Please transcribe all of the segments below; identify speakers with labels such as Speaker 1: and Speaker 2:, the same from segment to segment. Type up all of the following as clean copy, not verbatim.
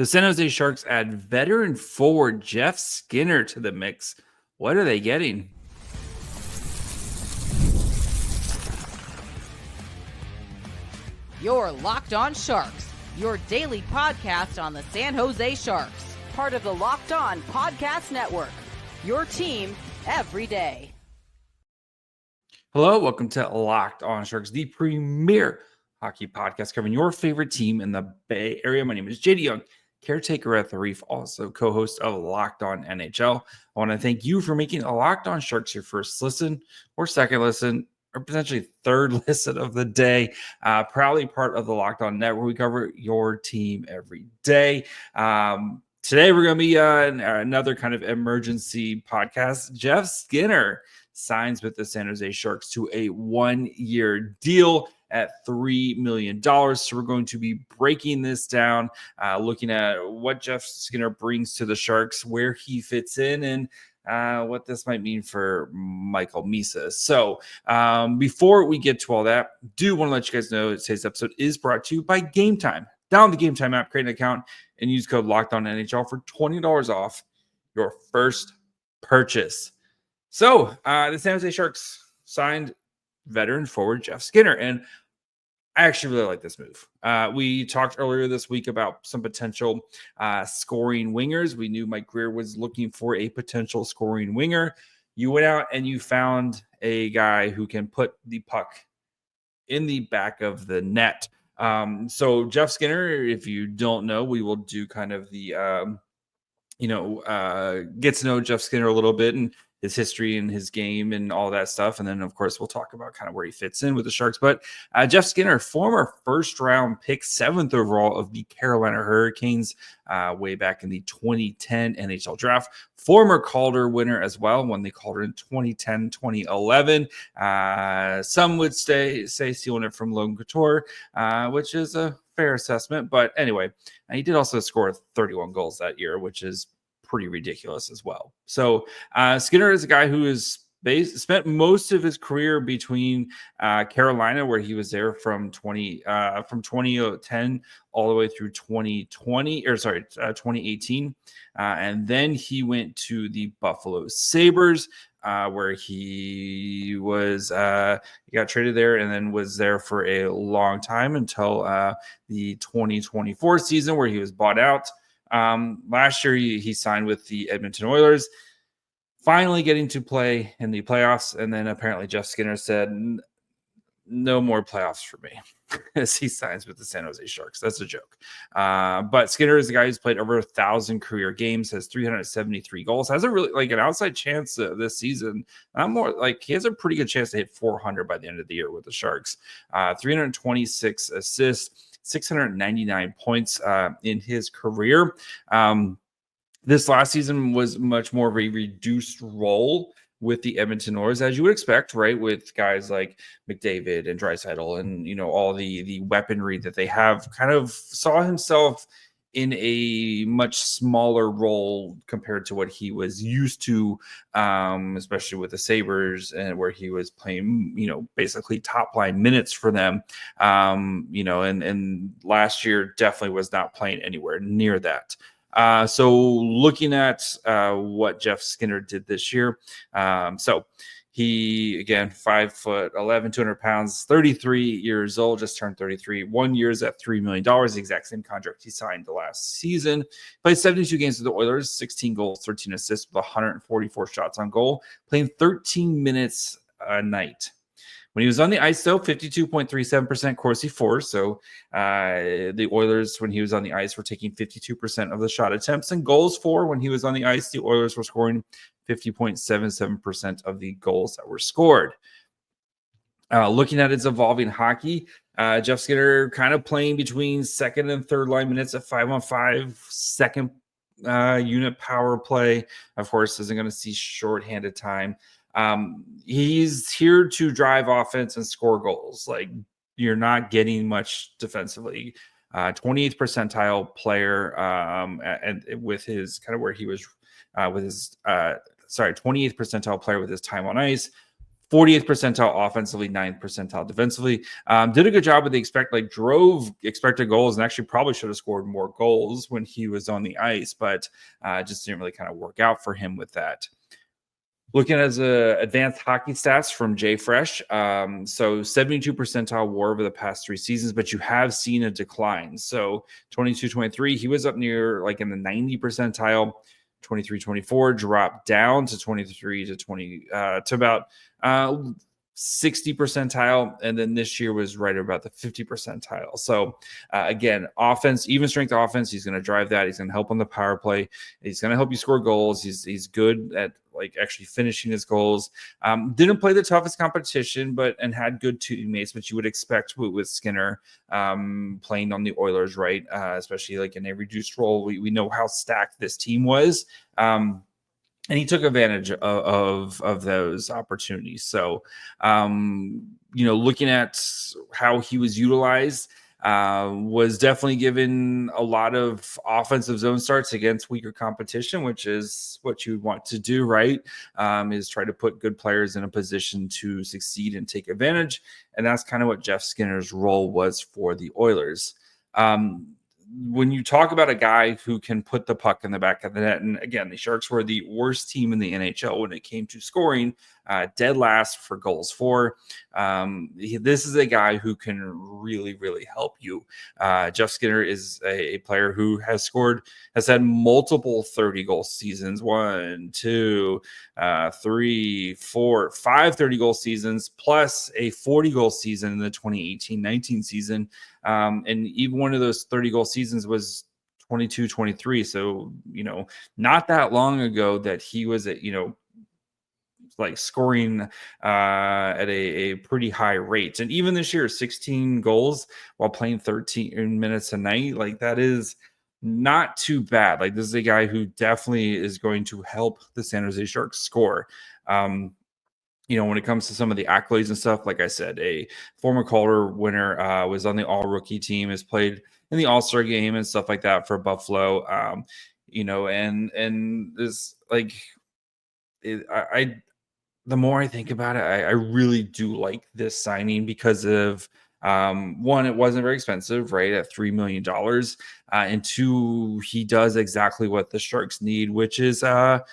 Speaker 1: The San Jose Sharks add veteran forward Jeff Skinner to the mix. What are they getting?
Speaker 2: You're Locked On Sharks, your daily podcast on the San Jose Sharks, part of the Locked On Podcast Network, your team every day.
Speaker 1: Hello, welcome to Locked On Sharks, the premier hockey podcast covering your favorite team in the Bay Area. My name is JD Young, caretaker at the Reef, also co-host of Locked On NHL. I want to thank you for making Locked On Sharks your first listen or second listen or potentially third listen of the day. Proudly part of the Locked On Network. We cover your team every day. Today we're going to be another kind of emergency podcast. Jeff Skinner signs with the San Jose Sharks to a 1-year deal at $3 million. So we're going to be breaking this down, looking at what Jeff Skinner brings to the Sharks, where he fits in, and what this might mean for Michael Misa. So before we get to all that, do want to let you guys know that today's episode is brought to you by Game Time. Download the Game Time app, create an account, and use code LOCKEDONNHL for $20 off your first purchase. So the San Jose Sharks signed veteran forward Jeff Skinner, and I actually really like this move. We talked earlier this week about some potential scoring wingers. We knew Mike Grier was looking for a potential scoring winger. You went out and you found a guy who can put the puck in the back of the net. So Jeff Skinner, if you don't know, we will do kind of the, get to know Jeff Skinner a little bit and his history and his game and all that stuff. And then, of course, we'll talk about kind of where he fits in with the Sharks. But Jeff Skinner, former first-round pick, 7th overall of the Carolina Hurricanes way back in the 2010 NHL draft. Former Calder winner as well, won the Calder in 2010, 2011. Some would say stealing it from Logan Couture, which is a fair assessment. But anyway, he did also score 31 goals that year, which is pretty ridiculous as well. So Skinner is a guy who is spent most of his career between Carolina, where he was there from 2010 all the way through 2018, and then he went to the Buffalo Sabres, where he was he got traded there and then was there for a long time until the 2024 season, where he was bought out. Last year, he signed with the Edmonton Oilers, finally getting to play in the playoffs. And then apparently Jeff Skinner said, no more playoffs for me as he signs with the San Jose Sharks. That's a joke. But Skinner is a guy who's played over 1,000 career games, has 373 goals, has a really an outside chance this season. He has a pretty good chance to hit 400 by the end of the year with the Sharks. 326 assists. 699 points in his career. This last season was much more of a reduced role with the Edmonton Oilers, as you would expect, right? With guys like McDavid and Draisaitl and, all the weaponry that they have. Kind of saw himself in a much smaller role compared to what he was used to, especially with the Sabres, and where he was playing, basically top line minutes for them, and last year definitely was not playing anywhere near that. So looking at what Jeff Skinner did this year, so he, again, 5'11", 200 pounds, 33 years old, just turned 33. 1 year at $3 million, the exact same contract he signed the last season. Played 72 games with the Oilers, 16 goals, 13 assists with 144 shots on goal, playing 13 minutes a night. When he was on the ice, though, 52.37% Corsi for. So the Oilers, when he was on the ice, were taking 52% of the shot attempts, and goals for. When he was on the ice, the Oilers were scoring 50.77% of the goals that were scored. Looking at his evolving hockey, Jeff Skinner kind of playing between second and third line minutes at 5-on-5, second unit power play. Of course, isn't going to see shorthanded time. He's here to drive offense and score goals. Like, you're not getting much defensively. 28th percentile player, and with his kind of where he was with his 28th percentile player with his time on ice. 48th percentile offensively, 9th percentile defensively. Did a good job with the drove expected goals, and actually probably should have scored more goals when he was on the ice, but just didn't really kind of work out for him with that. Looking at advanced hockey stats from JFresh, so 72 percentile WAR over the past 3 seasons, but you have seen a decline. So 22-23, he was up near like in the 90 percentile. 23-24 dropped down to 23 to 20 to about 60 percentile, and then this year was right about the 50 percentile. So again, offense, even strength offense, he's going to drive that. He's going to help on the power play. He's going to help you score goals. He's good at like actually finishing his goals. Didn't play the toughest competition, and had good teammates, but you would expect with Skinner playing on the Oilers, right? Especially like in a reduced role. We know how stacked this team was. And he took advantage of those opportunities. So, looking at how he was utilized, was definitely given a lot of offensive zone starts against weaker competition, which is what you want to do, right? Is try to put good players in a position to succeed and take advantage. And that's kind of what Jeff Skinner's role was for the Oilers. When you talk about a guy who can put the puck in the back of the net, and again, the Sharks were the worst team in the NHL when it came to scoring, dead last for goals for. This is a guy who can really, really help you. Jeff Skinner is a player who has had multiple 30-goal seasons, 1, 2, 3, 4, 5 30-goal seasons, plus a 40-goal season in the 2018-19 season. And even one of those 30-goal seasons was 22-23. So, not that long ago that he was at, like scoring at a pretty high rate. And even this year, 16 goals while playing 13 minutes a night. Like, that is not too bad. Like, this is a guy who definitely is going to help the San Jose Sharks score. When it comes to some of the accolades and stuff, like I said, a former Calder winner, was on the all-rookie team, has played in the All-Star game and stuff like that for Buffalo. And this, like, the more I think about it, I really do like this signing because of, one, it wasn't very expensive, right, at $3 million. And two, he does exactly what the Sharks need, which is to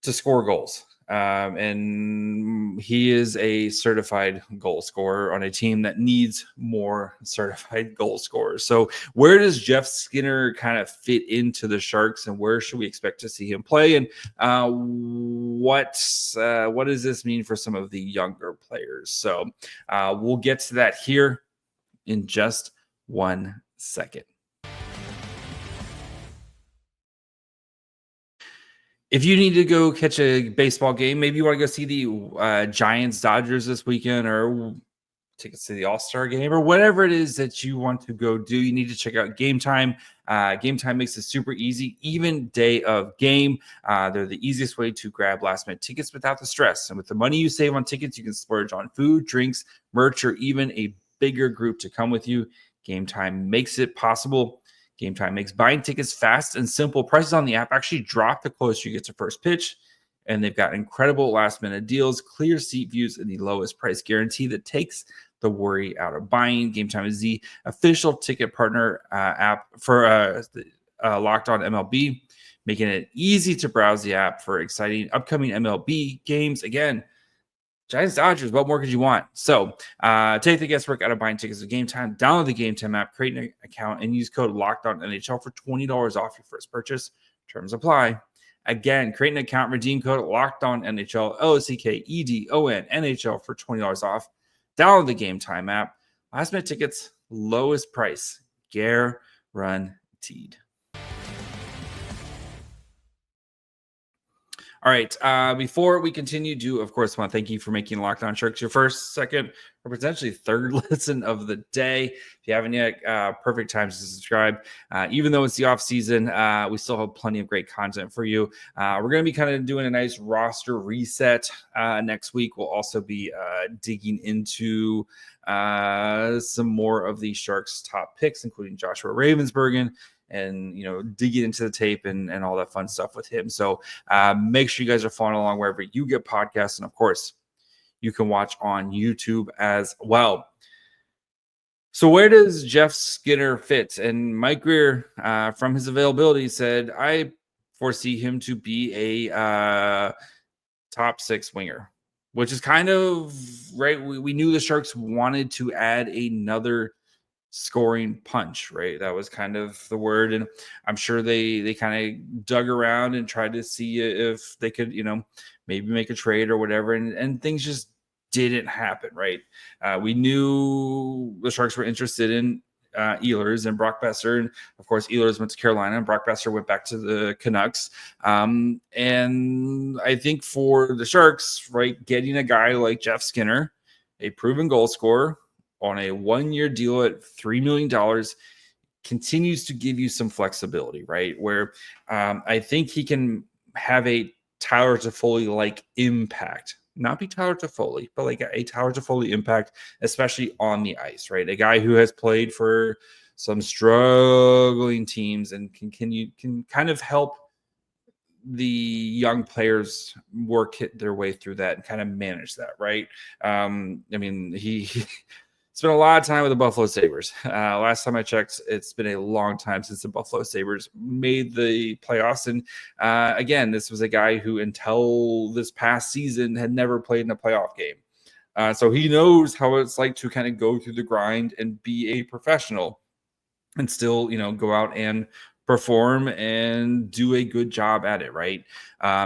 Speaker 1: score goals. And he is a certified goal scorer on a team that needs more certified goal scorers. So where does Jeff Skinner kind of fit into the Sharks, and where should we expect to see him play? And what does this mean for some of the younger players? So we'll get to that here in just 1 second. If you need to go catch a baseball game, maybe you want to go see the Giants-Dodgers this weekend, or tickets to the All-Star game, or whatever it is that you want to go do, you need to check out Game Time. Game Time makes it super easy, even day of game. They're the easiest way to grab last-minute tickets without the stress. And with the money you save on tickets, you can splurge on food, drinks, merch, or even a bigger group to come with you. Game Time makes it possible. Game Time makes buying tickets fast and simple. Prices on the app actually drop the closer you get to first pitch. And they've got incredible last-minute deals, clear seat views, and the lowest price guarantee that takes the worry out of buying. Game Time is the official ticket partner app for Locked On MLB, making it easy to browse the app for exciting upcoming MLB games. Again, Giants Dodgers, what more could you want? So take the guesswork out of buying tickets at Game Time. Download the Game Time app, create an account, and use code LOCKEDONNHL for $20 off your first purchase. Terms apply. Again, create an account, redeem code LOCKEDONNHL, LOCKEDONNHL for $20 off. Download the Game Time app. Last minute tickets, lowest price, guaranteed. All right. Before we continue, of course, want to thank you for making Locked On Sharks your first, second, or potentially third listen of the day. If you haven't yet, perfect time to subscribe. Even though it's the off season, we still have plenty of great content for you. We're going to be kind of doing a nice roster reset next week. We'll also be digging into some more of the Sharks' top picks, including Joshua Ravensbergen, and digging into the tape and all that fun stuff with him. So make sure you guys are following along wherever you get podcasts. And of course, you can watch on YouTube as well. So where does Jeff Skinner fit? And Mike Grier, from his availability, said, I foresee him to be a top 6 winger, which is kind of right. We knew the Sharks wanted to add another scoring punch, right? That was kind of the word. And I'm sure they kind of dug around and tried to see if they could, maybe make a trade or whatever. And things just didn't happen, right? We knew the Sharks were interested in Oilers and Brock Besser. And of course, Oilers went to Carolina and Brock Besser went back to the Canucks. And I think for the Sharks, right, getting a guy like Jeff Skinner, a proven goal scorer, on a 1-year deal at $3 million continues to give you some flexibility, right? Where I think he can have a Tyler Toffoli-like impact. Not be Tyler Toffoli, but like a Tyler Toffoli impact, especially on the ice, right? A guy who has played for some struggling teams and can kind of help the young players work their way through that and kind of manage that, right? I mean, he spent a lot of time with the Buffalo Sabres. Last time I checked, it's been a long time since the Buffalo Sabres made the playoffs. And again, this was a guy who, until this past season, had never played in a playoff game. So he knows how it's like to kind of go through the grind and be a professional and still, go out and perform and do a good job at it, right?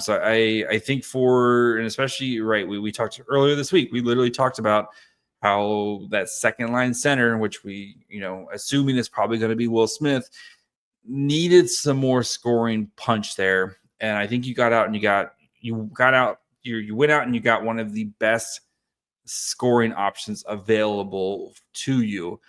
Speaker 1: So I think and especially, right, we talked earlier this week, we literally talked about how that second line center, which we, assuming is probably going to be Will Smith, needed some more scoring punch there. And I think you went out and you got one of the best scoring options available to you.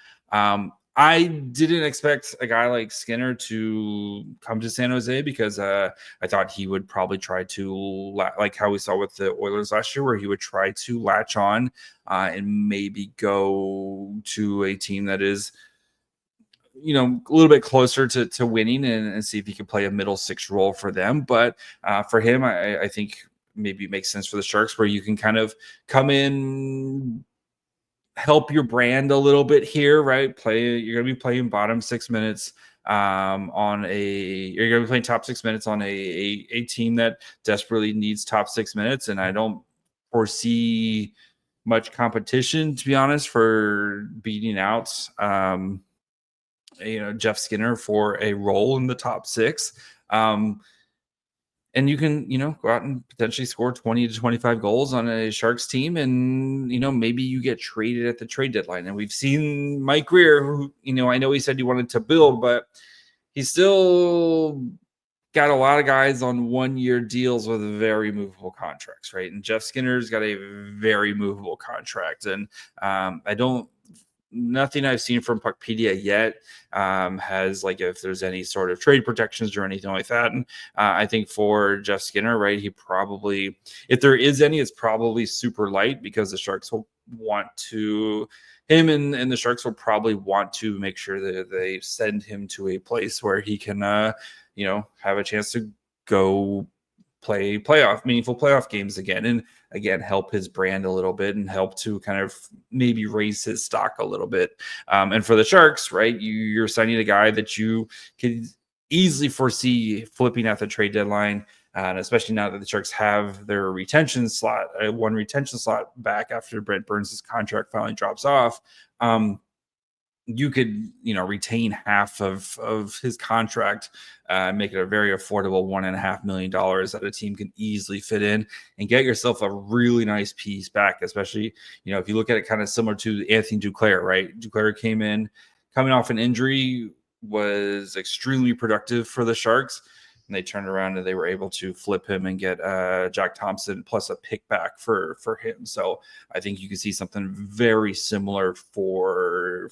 Speaker 1: I didn't expect a guy like Skinner to come to San Jose because I thought he would probably try to, like how we saw with the Oilers last year, where he would try to latch on and maybe go to a team that is, a little bit closer to winning and see if he can play a middle 6 role for them. But for him, I think maybe it makes sense for the Sharks, where you can kind of come in, help your brand a little bit here, right? You're going to be playing bottom 6 minutes you're going to be playing top 6 minutes on a team that desperately needs top 6 minutes. And I don't foresee much competition, to be honest, for beating out, Jeff Skinner for a role in the top 6. And you can, go out and potentially score 20 to 25 goals on a Sharks team. And, maybe you get traded at the trade deadline. And we've seen Mike Grier, who, I know he said he wanted to build, but he's still got a lot of guys on 1-year deals with very movable contracts, right? And Jeff Skinner's got a very movable contract. And nothing I've seen from Puckpedia yet has, like, if there's any sort of trade protections or anything like that. And I think for Jeff Skinner, right, he probably, if there is any, it's probably super light, because the Sharks will want to, him and the Sharks will probably want to make sure that they send him to a place where he can, have a chance to go play meaningful playoff games again, and again help his brand a little bit and help to kind of maybe raise his stock a little bit. And for the Sharks, right, you're signing a guy that you could easily foresee flipping at the trade deadline, and especially now that the Sharks have their one retention slot back after Brent Burns' contract finally drops off. You could, retain half of his contract, make it a very affordable $1.5 million that a team can easily fit in, and get yourself a really nice piece back. Especially, if you look at it kind of similar to Anthony Duclair, right? Duclair coming off an injury, was extremely productive for the Sharks. And they turned around and they were able to flip him and get Jack Thompson plus a pick back for him. So I think you can see something very similar for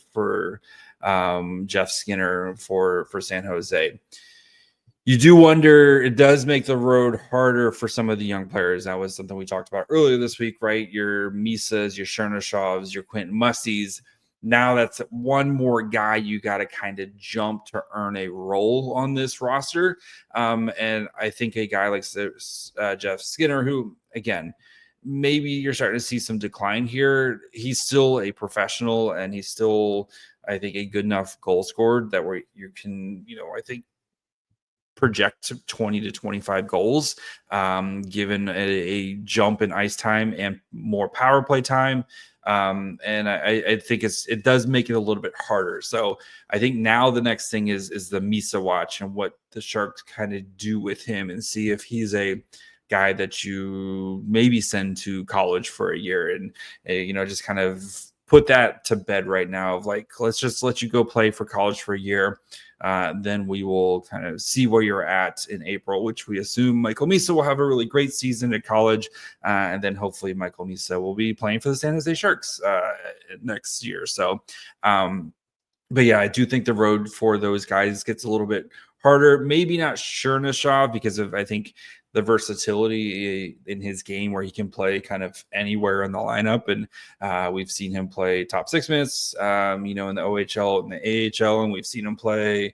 Speaker 1: Jeff Skinner for San Jose. You do wonder, it does make the road harder for some of the young players. That was something we talked about earlier this week, right? Your Misas, your Chernyshovs, your Quentin Musties. Now that's one more guy you got to kind of jump to earn a role on this roster. And I think a guy like Jeff Skinner, who, again, maybe you're starting to see some decline here. He's still a professional, and he's still, I think, a good enough goal scorer that where you can, I think, project 20 to 25 goals, given a jump in ice time and more power play time. And I think it does make it a little bit harder. So I think now the next thing is the Misa watch and what the Sharks kind of do with him, and see if he's a guy that you maybe send to college for a year, and just kind of put that to bed right now of like, let's just let you go play for college for a year. Then we will kind of see where you're at in April, which we assume Michael Misa will have a really great season at college. And then hopefully Michael Misa will be playing for the San Jose Sharks next year. So, but yeah, I do think the road for those guys gets a little bit harder. Maybe not Chernyshov because of, I think, the versatility in his game where he can play kind of anywhere in the lineup. And we've seen him play top 6 minutes, in the OHL and the AHL, and we've seen him play,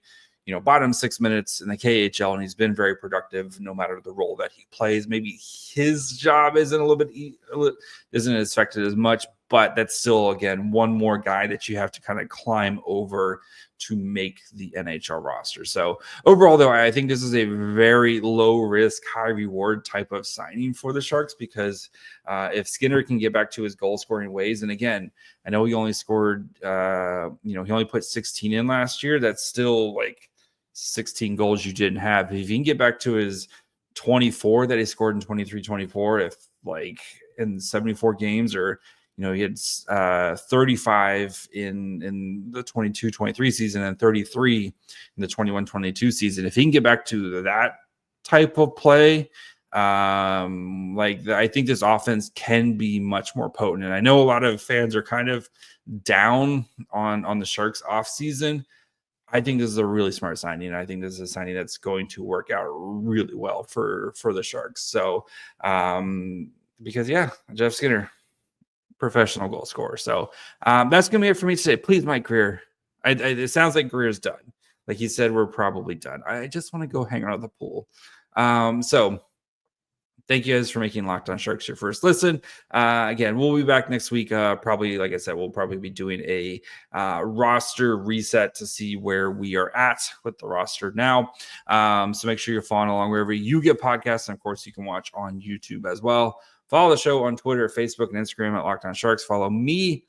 Speaker 1: bottom 6 minutes in the KHL, and he's been very productive no matter the role that he plays. Maybe his job isn't affected as much, but that's still, again, one more guy that you have to kind of climb over to make the NHL roster. So overall, though, I think this is a very low risk, high reward type of signing for the Sharks, because if Skinner can get back to his goal scoring ways, and again, I know he only scored, he only put 16 in last year. That's still like 16 goals you didn't have. If he can get back to his 24 that he scored in 23-24, if like in 74 games, or he had 35 in the 22-23 season and 33 in the 21-22 season. If he can get back to that type of play, I think this offense can be much more potent. And I know a lot of fans are kind of down on the Sharks off season. I think this is a really smart signing. I think this is a signing that's going to work out really well for the Sharks. So, because Jeff Skinner, professional goal scorer. So that's going to be it for me today. Please, Mike Grier. It sounds like Greer's done. Like he said, we're probably done. I just want to go hang out at the pool. So thank you guys for making Locked On Sharks your first listen. Again, we'll be back next week. Probably, like I said, we'll probably be doing a roster reset to see where we are at with the roster now. So make sure you're following along wherever you get podcasts. And of course, you can watch on YouTube as well. Follow the show on Twitter, Facebook, and Instagram at Locked On Sharks. Follow me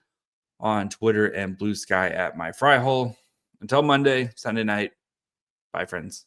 Speaker 1: on Twitter and Blue Sky at My Fry Hole. Until Monday, Sunday night. Bye, friends.